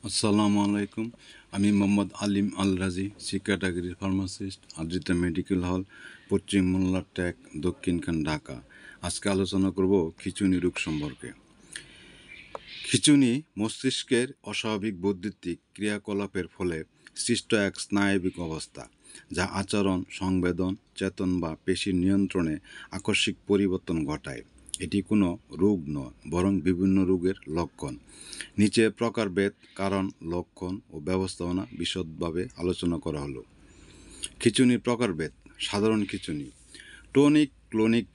আসসালামু আলাইকুম। আমি মোহাম্মদ আলিম আল রাজি, ক্যাটাগরির ফার্মাসিস্ট, আদ্রিতা মেডিকেল হল, পশ্চিম মোল্লা ট্যাক, দক্ষিণখান, ঢাকা। আজকে আলোচনা করব খিঁচুনি রোগ সম্পর্কে। খিঁচুনি মস্তিষ্কের অস্বাভাবিক বৈদ্যুতিক ক্রিয়াকলাপের ফলে সৃষ্ট এক স্নায়বিক অবস্থা, যা আচরণ, সংবেদন, চেতন বা পেশির নিয়ন্ত্রণে আকস্মিক পরিবর্তন ঘটায়। এটি কোনো রোগ নয়, বরং বিভিন্ন রোগের লক্ষণ। নিচে প্রকারভেদ, কারণ, লক্ষণ ও ব্যবস্থাপনা বিশদভাবে আলোচনা করা হলো। খিঁচুনির প্রকারভেদ। সাধারণ খিঁচুনি, টোনিক ক্লোনিক।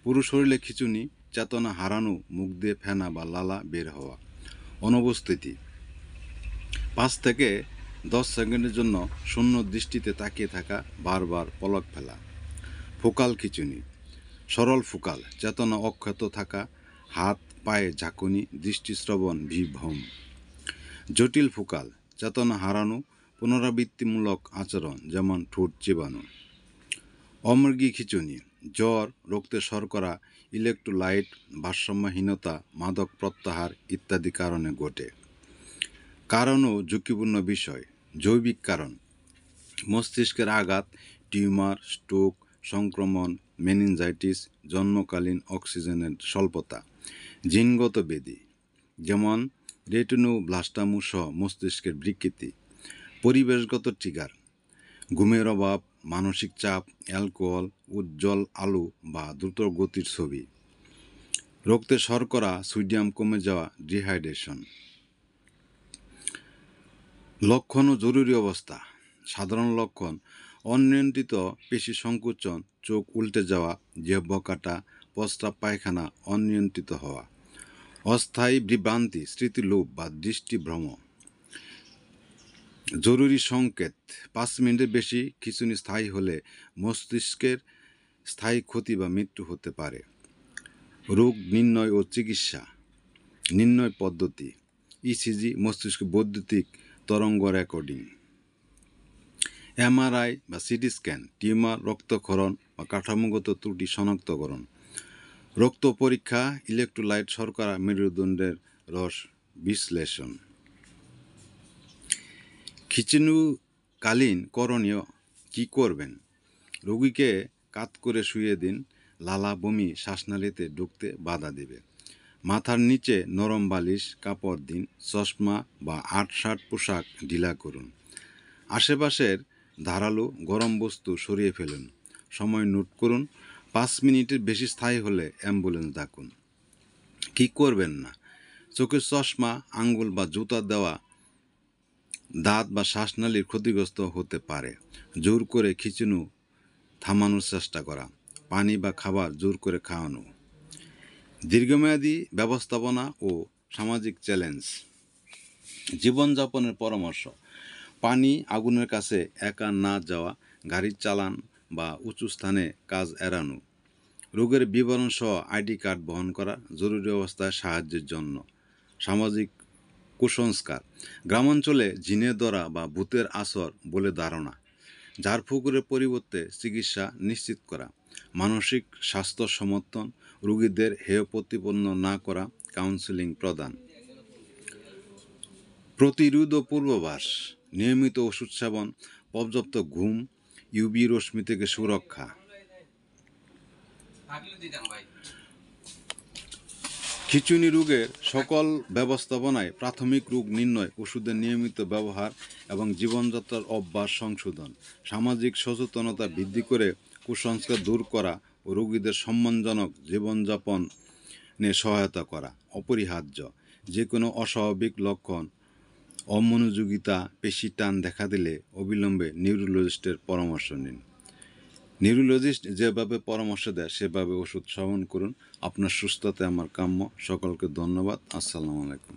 পুরো শরীরে খিঁচুনি, চেতনা হারানো, মুখ দিয়ে ফেনা বা লালা বের হওয়া। অনুপস্থিতি, 5 থেকে 10 সেকেন্ডের জন্য শূন্য দৃষ্টিতে তাকিয়ে থাকা, বারবার পলক ফেলা। ফোকাল খিঁচুনি, সরল ফোকাল, চেতনা অক্ষত থাকা, হাত পায়ে ঝাঁকুনি, দৃষ্টিশ্রবণ বিভ্রম। জটিল ফোকাল, চেতনা হারানো, পুনরাবৃত্তিমূলক আচরণ, যেমন ঠোঁট চিবানো। অমৃগী খিঁচুনি, জ্বর, রক্তে শর্করা, ইলেকট্রোলাইট ভারসাম্যহীনতা, মাদক প্রত্যাহার ইত্যাদি কারণে ঘটে। কারণ ও ঝুঁকিপূর্ণ বিষয়। জৈবিক কারণ: মস্তিষ্কের আঘাত, টিউমার, স্ট্রোক, সংক্রমণ, মেনিনজাইটিস, জন্মকালীন অক্সিজেনের স্বল্পতা। জিনগত ব্যাধি, যেমন রেটিনোব্লাস্টোমা সহ মস্তিষ্কের বিকৃতি। পরিবেশগত ট্রিগার: ঘুমের অভাব, মানসিক চাপ, অ্যালকোহল, উজ্জ্বল আলো বা দ্রুতগতির ছবি। রক্তে শর্করা, সোডিয়াম কমে যাওয়া, ডিহাইড্রেশন। লক্ষণ ও জরুরি অবস্থা। সাধারণ লক্ষণ: অনিয়ন্ত্রিত পেশি সংকোচন, চোখ উল্টে যাওয়া, জিহ্বা কাটা, প্রস্রাব পায়খানা অনিয়ন্ত্রিত হওয়া। অস্থায়ী বিভ্রান্তি, স্মৃতিলোপ বা দৃষ্টিভ্রম। জরুরি সংকেত: 5 মিনিটের বেশি খিঁচুনি স্থায়ী হলে মস্তিষ্কের স্থায়ী ক্ষতি বা মৃত্যু হতে পারে। রোগ নির্ণয় ও চিকিৎসা। নির্ণয় পদ্ধতি: ইসিজি, মস্তিষ্ক বৈদ্যুতিক তরঙ্গ রেকর্ডিং। এমআরআই বা সিটি স্ক্যান, টিউমার, রক্তক্ষরণ বা কাঠামোগত ত্রুটি শনাক্তকরণ। রক্ত পরীক্ষা, ইলেকট্রোলাইট, শর্করা, মেরুদণ্ডের রস বিশ্লেষণ। খিঁচুনিকালীন করণীয়: কী করবেন? রোগীকে কাত করে শুইয়ে দিন, লালা বমি শ্বাসনালীতে ঢুকতে বাধা দেবে। মাথার নিচে নরম বালিশ, কাপড় দিন, চশমা বা আঁটসাঁট পোশাক ঢিলা করুন। আশেপাশের ধারালো গরম বস্তু সরিয়ে ফেলুন। সময় নোট করুন। 5 মিনিটের বেশি স্থায়ী হলে অ্যাম্বুলেন্স ডাকুন। কী করবেন না? চোখের চশমা, আঙ্গুল বা জুতা দেওয়া, দাঁত বা শ্বাসনালীর ক্ষতিগ্রস্ত হতে পারে। জোর করে খিঁচুনি থামানোর চেষ্টা করা। পানি বা খাবার জোর করে খাওয়ানো। দীর্ঘমেয়াদী ব্যবস্থাপনা ও সামাজিক চ্যালেঞ্জ। জীবনযাপনের পরামর্শ: পানি, আগুনের কাছে একা না যাওয়া, গাড়ি চালান বা উঁচু স্থানে কাজ এড়ানো। রোগের বিবরণ সহ আইডি কার্ড বহন করা, জরুরি অবস্থায় সাহায্যের জন্য। সামাজিক কুসংস্কার: গ্রামাঞ্চলে জিনের ধরা বা ভূতের আসর বলে ধারণা। ঝাড়ফুঁকের পরিবর্তে চিকিৎসা নিশ্চিত করা। মানসিক স্বাস্থ্য সমর্থন: রোগীদের হেয় প্রতিপন্ন না করা, কাউন্সেলিং প্রদান। প্রতিরোধ ও পূর্বাভাস: নিয়মিত ওষুধ সেবন, পর্যাপ্ত ঘুম, ইউভি রশ্মি থেকে সুরক্ষা। খিঁচুনি রোগের সকল ব্যবস্থাপনায় প্রাথমিক রোগ নির্ণয়, ওষুধের নিয়মিত ব্যবহার এবং জীবনযাত্রার অভ্যাস সংশোধন। সামাজিক সচেতনতা বৃদ্ধি করে কুসংস্কার দূর করা ও রোগীদের সম্মানজনক জীবনযাপনে সহায়তা করা অপরিহার্য। যে কোনো অস্বাভাবিক লক্ষণ, অমনোযোগিতা, পেশি টান দেখা দিলে অবিলম্বে নিউরোলজিস্টের পরামর্শ নিন। নিউরোলজিস্ট যেভাবে পরামর্শ দেয় সেভাবে ওষুধ সেবন করুন। আপনার সুস্থতা আমার কাম্য। সকলকে ধন্যবাদ। আসসালামু আলাইকুম।